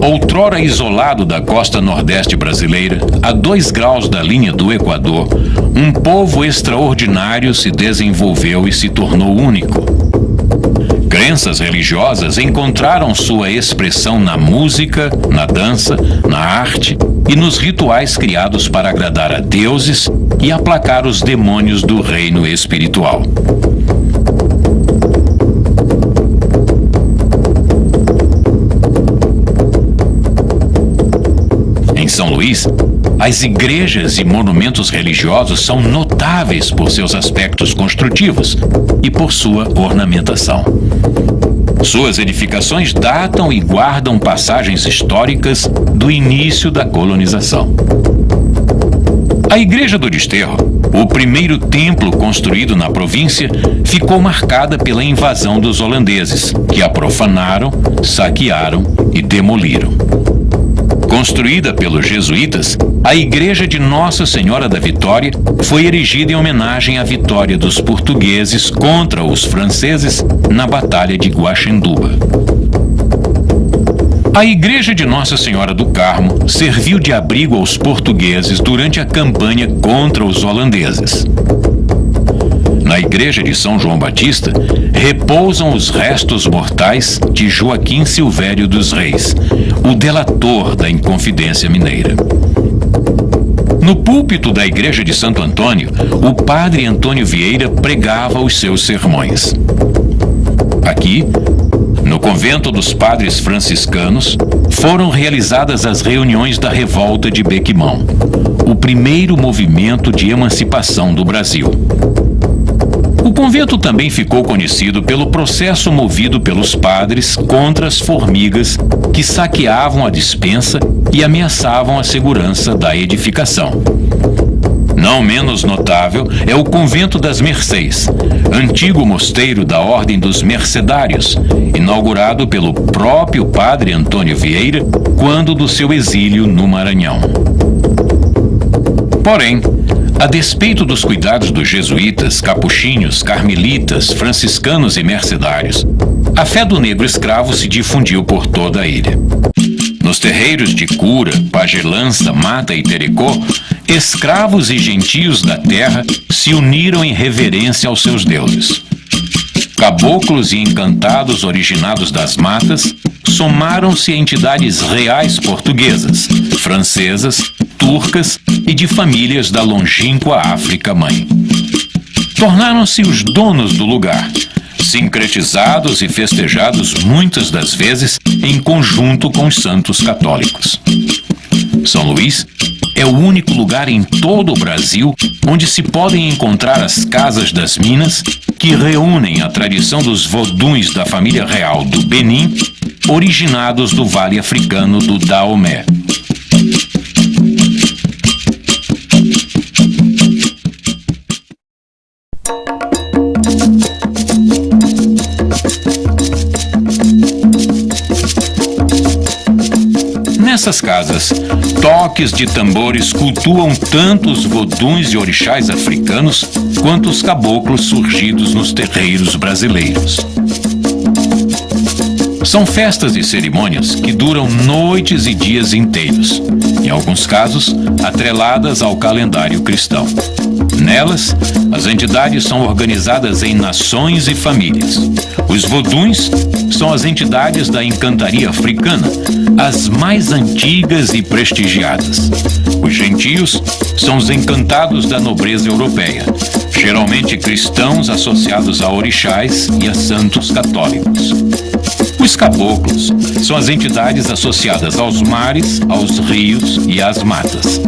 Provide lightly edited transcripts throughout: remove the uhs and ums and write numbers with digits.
Outrora isolado da costa nordeste brasileira, a 2 graus da linha do Equador, um povo extraordinário se desenvolveu e se tornou único. Crenças religiosas encontraram sua expressão na música, na dança, na arte e nos rituais criados para agradar a deuses e aplacar os demônios do reino espiritual. Em São Luís, as igrejas e monumentos religiosos são notáveis por seus aspectos construtivos e por sua ornamentação. Suas edificações datam e guardam passagens históricas do início da colonização. A Igreja do Desterro, o primeiro templo construído na província, ficou marcada pela invasão dos holandeses, que a profanaram, saquearam e demoliram. Construída pelos jesuítas, a Igreja de Nossa Senhora da Vitória foi erigida em homenagem à vitória dos portugueses contra os franceses na Batalha de Guaxenduba. A Igreja de Nossa Senhora do Carmo serviu de abrigo aos portugueses durante a campanha contra os holandeses. Na Igreja de São João Batista, repousam os restos mortais de Joaquim Silvério dos Reis, o delator da Inconfidência Mineira. No púlpito da Igreja de Santo Antônio, o padre Antônio Vieira pregava os seus sermões. Aqui, no convento dos padres franciscanos, foram realizadas as reuniões da Revolta de Bequimão, o primeiro movimento de emancipação do Brasil. O convento também ficou conhecido pelo processo movido pelos padres contra as formigas que saqueavam a despensa e ameaçavam a segurança da edificação. Não menos notável é o Convento das Mercês, antigo mosteiro da Ordem dos Mercedários, inaugurado pelo próprio padre Antônio Vieira quando do seu exílio no Maranhão. Porém, a despeito dos cuidados dos jesuítas, capuchinhos, carmelitas, franciscanos e mercedários, a fé do negro escravo se difundiu por toda a ilha. Nos terreiros de Cura, Pagelança, Mata e Tericó, escravos e gentios da terra se uniram em reverência aos seus deuses. Caboclos e encantados originados das matas somaram-se a entidades reais portuguesas, francesas, turcas e de famílias da longínqua África-mãe. Tornaram-se os donos do lugar, sincretizados e festejados muitas das vezes em conjunto com os santos católicos. São Luís é o único lugar em todo o Brasil onde se podem encontrar as casas das minas que reúnem a tradição dos voduns da família real do Benin, originados do vale africano do Daomé. Nessas casas, toques de tambores cultuam tanto os voduns e orixás africanos quanto os caboclos surgidos nos terreiros brasileiros. São festas e cerimônias que duram noites e dias inteiros, em alguns casos, atreladas ao calendário cristão. Nelas, as entidades são organizadas em nações e famílias. Os voduns são as entidades da encantaria africana, as mais antigas e prestigiadas. Os gentios são os encantados da nobreza europeia, geralmente cristãos associados a orixás e a santos católicos. Os caboclos são as entidades associadas aos mares, aos rios e às matas.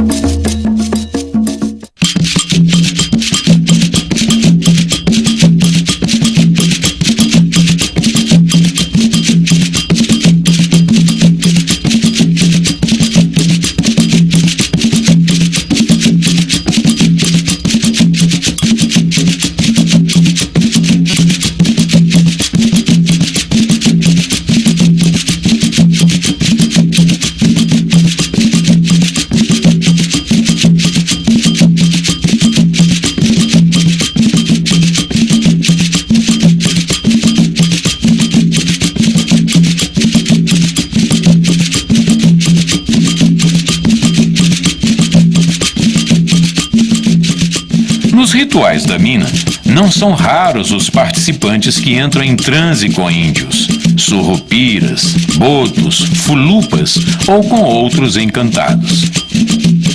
Nos rituais da mina, não são raros os participantes que entram em transe com índios, surrupiras, botos, fulupas ou com outros encantados.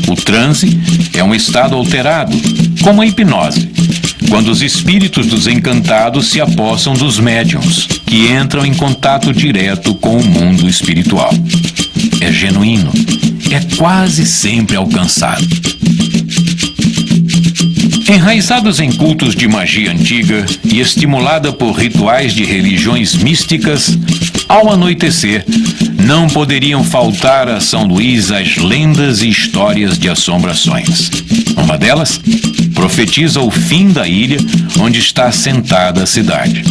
O transe é um estado alterado, como a hipnose, quando os espíritos dos encantados se apossam dos médiuns, que entram em contato direto com o mundo espiritual. É genuíno, é quase sempre alcançado. Enraizados em cultos de magia antiga e estimulada por rituais de religiões místicas, ao anoitecer, não poderiam faltar a São Luís as lendas e histórias de assombrações. Uma delas profetiza o fim da ilha onde está assentada a cidade.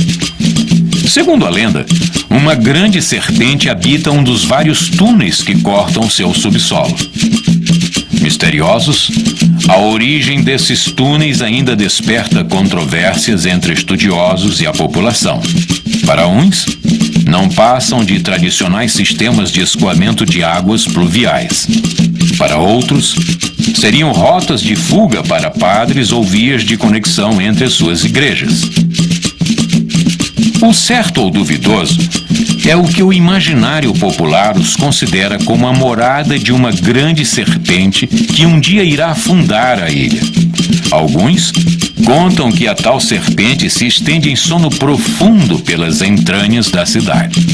Segundo a lenda, uma grande serpente habita um dos vários túneis que cortam seu subsolo. Misteriosos, a origem desses túneis ainda desperta controvérsias entre estudiosos e a população. Para uns, não passam de tradicionais sistemas de escoamento de águas pluviais. Para outros, seriam rotas de fuga para padres ou vias de conexão entre as suas igrejas. O certo ou duvidoso é o que o imaginário popular os considera como a morada de uma grande serpente que um dia irá afundar a ilha. Alguns contam que a tal serpente se estende em sono profundo pelas entranhas da cidade.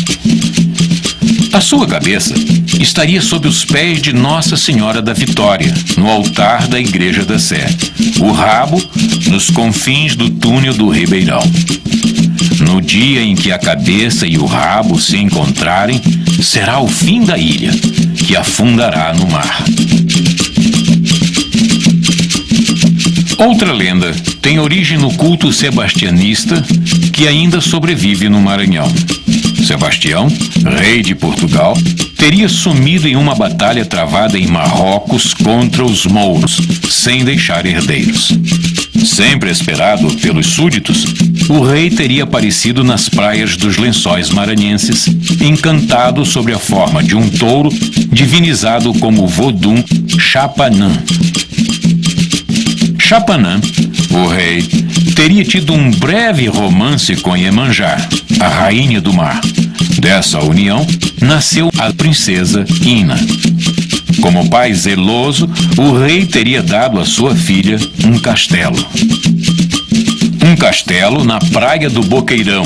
A sua cabeça estaria sob os pés de Nossa Senhora da Vitória, no altar da Igreja da Sé. O rabo nos confins do túnel do Ribeirão. No dia em que a cabeça e o rabo se encontrarem, será o fim da ilha, que afundará no mar. Outra lenda tem origem no culto sebastianista, que ainda sobrevive no Maranhão. Sebastião, rei de Portugal, teria sumido em uma batalha travada em Marrocos contra os mouros, sem deixar herdeiros. Sempre esperado pelos súditos, o rei teria aparecido nas praias dos Lençóis maranhenses, encantado sob a forma de um touro divinizado como Vodum Chapanã. Chapanã, o rei, teria tido um breve romance com Iemanjá, a rainha do mar. Dessa união, nasceu a princesa Ina. Como pai zeloso, o rei teria dado à sua filha um castelo. Um castelo na praia do Boqueirão,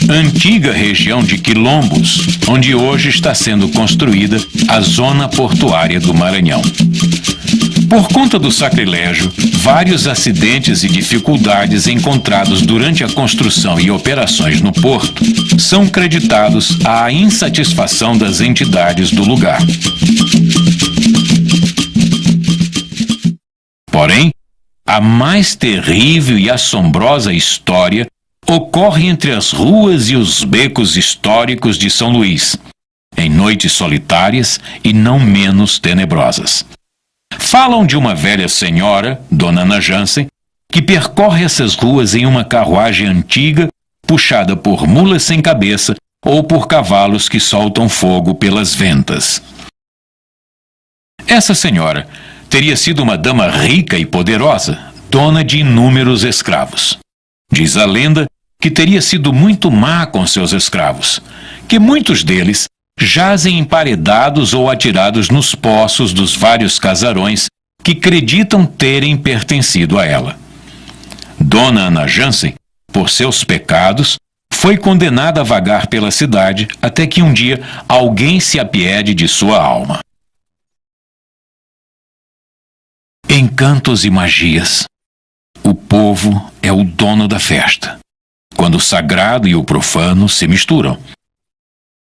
antiga região de quilombos, onde hoje está sendo construída a zona portuária do Maranhão. Por conta do sacrilégio, vários acidentes e dificuldades encontrados durante a construção e operações no porto são creditados à insatisfação das entidades do lugar. Porém, a mais terrível e assombrosa história ocorre entre as ruas e os becos históricos de São Luís, em noites solitárias e não menos tenebrosas. Falam de uma velha senhora, Dona Ana Jansen, que percorre essas ruas em uma carruagem antiga, puxada por mulas sem cabeça ou por cavalos que soltam fogo pelas ventas. Essa senhora teria sido uma dama rica e poderosa, dona de inúmeros escravos. Diz a lenda que teria sido muito má com seus escravos, que muitos deles jazem emparedados ou atirados nos poços dos vários casarões que acreditam terem pertencido a ela. Dona Ana Jansen, por seus pecados, foi condenada a vagar pela cidade até que um dia alguém se apiede de sua alma. Encantos e magias. O povo é o dono da festa, quando o sagrado e o profano se misturam.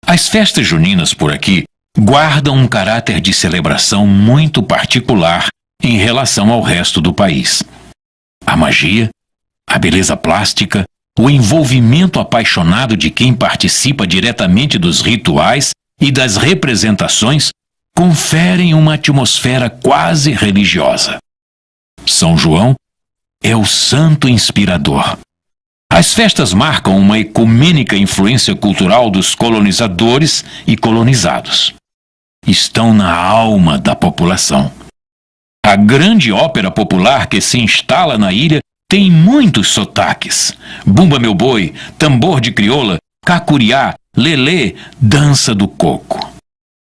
As festas juninas por aqui guardam um caráter de celebração muito particular em relação ao resto do país. A magia, a beleza plástica, o envolvimento apaixonado de quem participa diretamente dos rituais e das representações conferem uma atmosfera quase religiosa. São João é o santo inspirador. As festas marcam uma ecumênica influência cultural dos colonizadores e colonizados. Estão na alma da população. A grande ópera popular que se instala na ilha tem muitos sotaques. Bumba Meu Boi, tambor de crioula, cacuriá, lelê, dança do coco.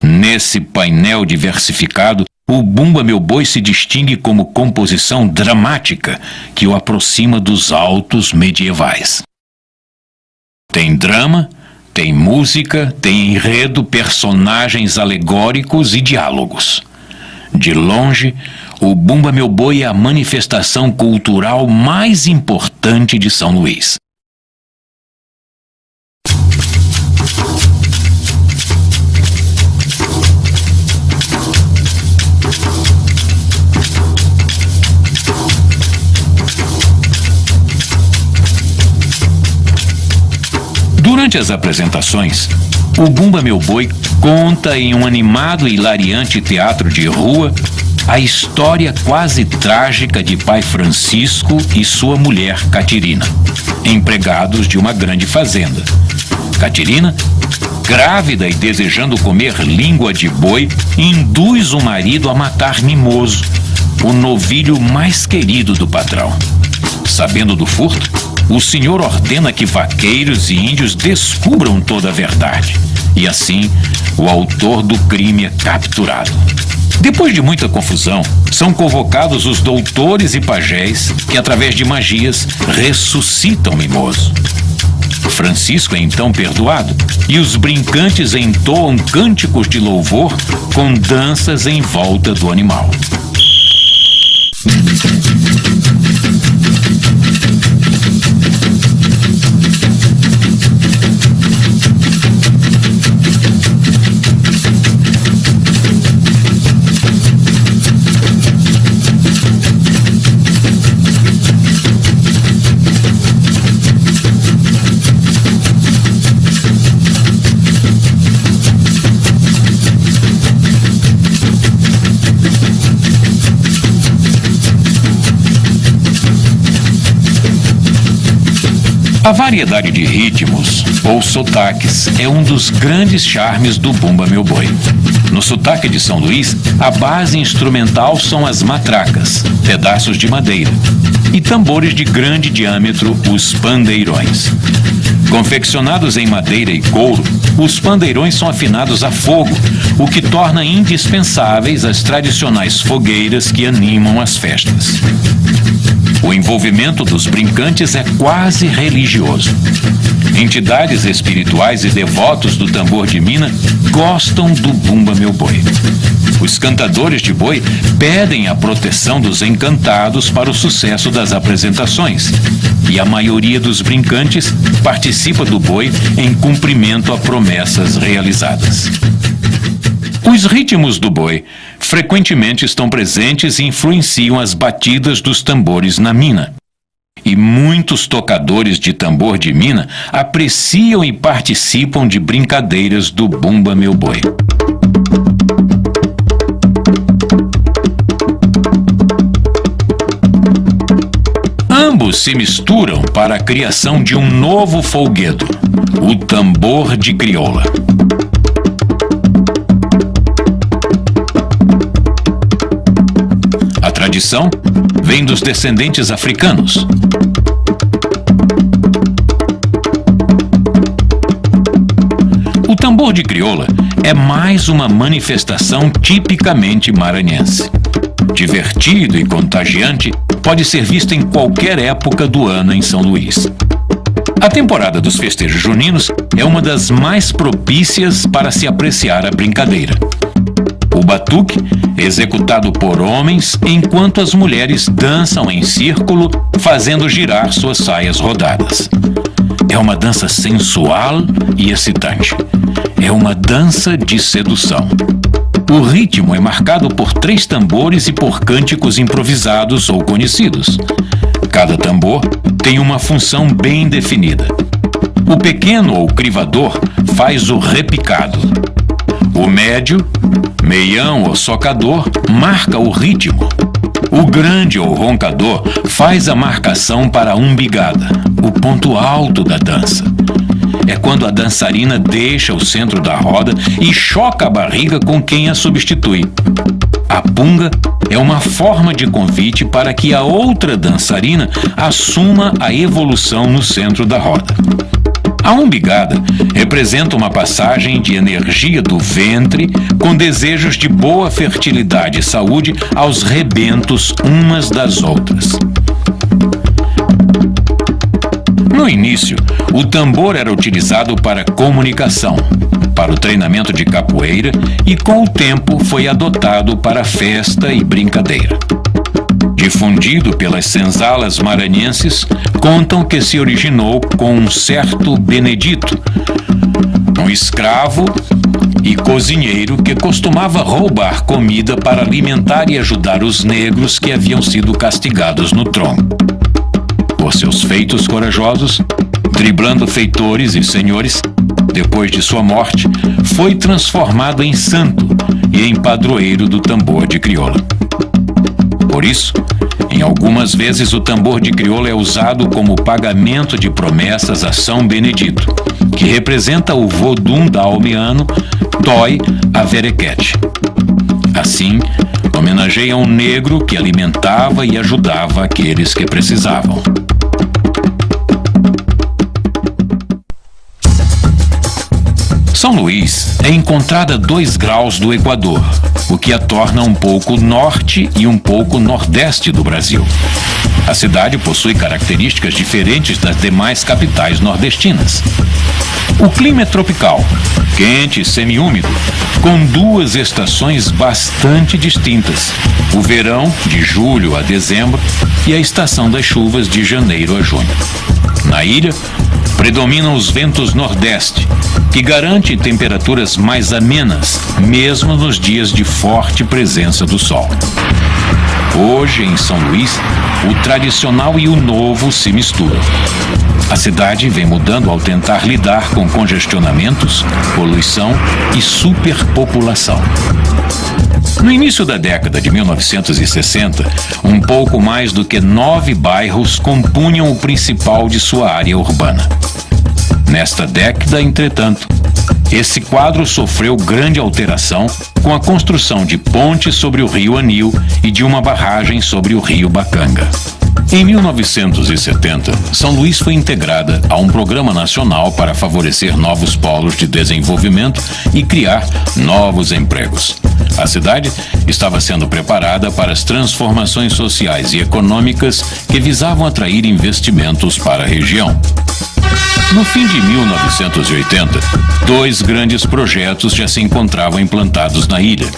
Nesse painel diversificado, o Bumba Meu Boi se distingue como composição dramática que o aproxima dos autos medievais. Tem drama, tem música, tem enredo, personagens alegóricos e diálogos. De longe, o Bumba Meu Boi é a manifestação cultural mais importante de São Luís. Durante as apresentações, o Bumba Meu Boi conta em um animado e hilariante teatro de rua a história quase trágica de pai Francisco e sua mulher Catirina, empregados de uma grande fazenda. Catirina, grávida e desejando comer língua de boi, induz o marido a matar Mimoso, o novilho mais querido do patrão. Sabendo do furto, o senhor ordena que vaqueiros e índios descubram toda a verdade. E assim, o autor do crime é capturado. Depois de muita confusão, são convocados os doutores e pajés que, através de magias, ressuscitam Mimoso. Francisco é então perdoado e os brincantes entoam cânticos de louvor com danças em volta do animal. A variedade de ritmos ou sotaques é um dos grandes charmes do Bumba Meu Boi. No sotaque de São Luís, a base instrumental são as matracas, pedaços de madeira, e tambores de grande diâmetro, os pandeirões. Confeccionados em madeira e couro, os pandeirões são afinados a fogo, o que torna indispensáveis as tradicionais fogueiras que animam as festas. O envolvimento dos brincantes é quase religioso. Entidades espirituais e devotos do tambor de mina gostam do Bumba Meu Boi. Os cantadores de boi pedem a proteção dos encantados para o sucesso das apresentações, e a maioria dos brincantes participa do boi em cumprimento a promessas realizadas. Os ritmos do boi frequentemente estão presentes e influenciam as batidas dos tambores na mina. E muitos tocadores de tambor de mina apreciam e participam de brincadeiras do Bumba Meu Boi. Ambos se misturam para a criação de um novo folguedo, o tambor de crioula. A tradição vem dos descendentes africanos. O tambor de crioula é mais uma manifestação tipicamente maranhense. Divertido e contagiante, pode ser visto em qualquer época do ano em São Luís. A temporada dos festejos juninos é uma das mais propícias para se apreciar a brincadeira. O batuque é executado por homens, enquanto as mulheres dançam em círculo, fazendo girar suas saias rodadas. É uma dança sensual e excitante. É uma dança de sedução. O ritmo é marcado por 3 tambores e por cânticos improvisados ou conhecidos. Cada tambor tem uma função bem definida. O pequeno ou crivador faz o repicado. O médio, meião ou socador marca o ritmo. O grande ou roncador faz a marcação para a umbigada, o ponto alto da dança. É quando a dançarina deixa o centro da roda e choca a barriga com quem a substitui. A punga é uma forma de convite para que a outra dançarina assuma a evolução no centro da roda. A umbigada representa uma passagem de energia do ventre com desejos de boa fertilidade e saúde aos rebentos umas das outras. No início, o tambor era utilizado para comunicação, para o treinamento de capoeira e com o tempo foi adotado para festa e brincadeira. Difundido pelas senzalas maranhenses, contam que se originou com um certo Benedito, um escravo e cozinheiro que costumava roubar comida para alimentar e ajudar os negros que haviam sido castigados no tronco. Por seus feitos corajosos, driblando feitores e senhores, depois de sua morte, foi transformado em santo e em padroeiro do tambor de crioula. Por isso, em algumas vezes o tambor de crioula é usado como pagamento de promessas a São Benedito, que representa o vodum dalmiano Toi Averequete. Assim, homenageia um negro que alimentava e ajudava aqueles que precisavam. São Luís é encontrada a 2 graus do Equador, o que a torna um pouco norte e um pouco nordeste do Brasil. A cidade possui características diferentes das demais capitais nordestinas. O clima é tropical, quente e semiúmido, com 2 estações bastante distintas: o verão, de julho a dezembro, e a estação das chuvas, de janeiro a junho. Na ilha, predominam os ventos nordeste, que garantem temperaturas mais amenas, mesmo nos dias de forte presença do sol. Hoje, em São Luís, o tradicional e o novo se misturam. A cidade vem mudando ao tentar lidar com congestionamentos, poluição e superpopulação. No início da década de 1960, um pouco mais do que 9 bairros compunham o principal de sua área urbana. Nesta década, entretanto, esse quadro sofreu grande alteração com a construção de pontes sobre o rio Anil e de uma barragem sobre o rio Bacanga. Em 1970, São Luís foi integrada a um programa nacional para favorecer novos polos de desenvolvimento e criar novos empregos. A cidade estava sendo preparada para as transformações sociais e econômicas que visavam atrair investimentos para a região. No fim de 1980, 2 grandes projetos já se encontravam implantados na ilha: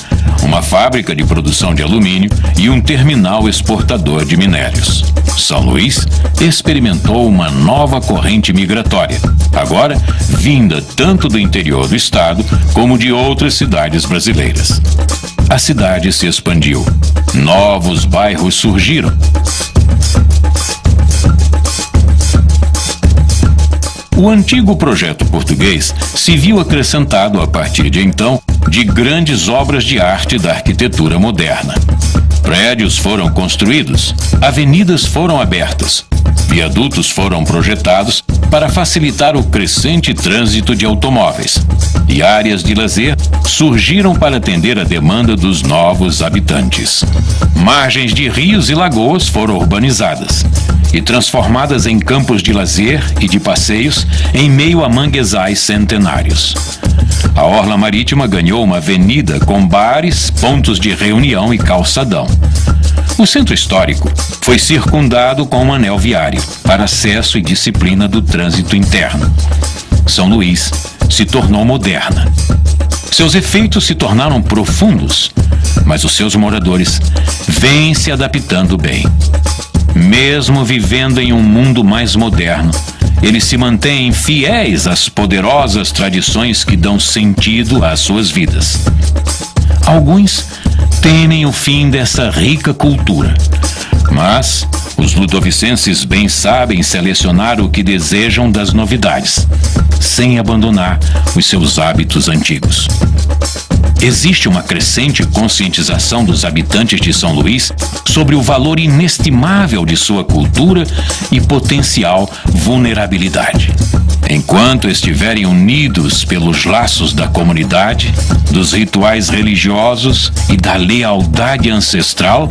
uma fábrica de produção de alumínio e um terminal exportador de minérios. São Luís experimentou uma nova corrente migratória, agora vinda tanto do interior do estado como de outras cidades brasileiras. A cidade se expandiu, novos bairros surgiram. O antigo projeto português se viu acrescentado a partir de então de grandes obras de arte da arquitetura moderna. Prédios foram construídos, avenidas foram abertas, viadutos foram projetados para facilitar o crescente trânsito de automóveis, e áreas de lazer surgiram para atender a demanda dos novos habitantes. Margens de rios e lagoas foram urbanizadas e transformadas em campos de lazer e de passeios em meio a manguezais centenários. A orla marítima ganhou uma avenida com bares, pontos de reunião e calçadão. O centro histórico foi circundado com um anel viário para acesso e disciplina do trânsito interno. São Luís se tornou moderna. Seus efeitos se tornaram profundos, mas os seus moradores vêm se adaptando bem. Mesmo vivendo em um mundo mais moderno, eles se mantêm fiéis às poderosas tradições que dão sentido às suas vidas. Alguns temem o fim dessa rica cultura, mas os ludovicenses bem sabem selecionar o que desejam das novidades, sem abandonar os seus hábitos antigos. Existe uma crescente conscientização dos habitantes de São Luís sobre o valor inestimável de sua cultura e potencial vulnerabilidade. Enquanto estiverem unidos pelos laços da comunidade, dos rituais religiosos e da lealdade ancestral,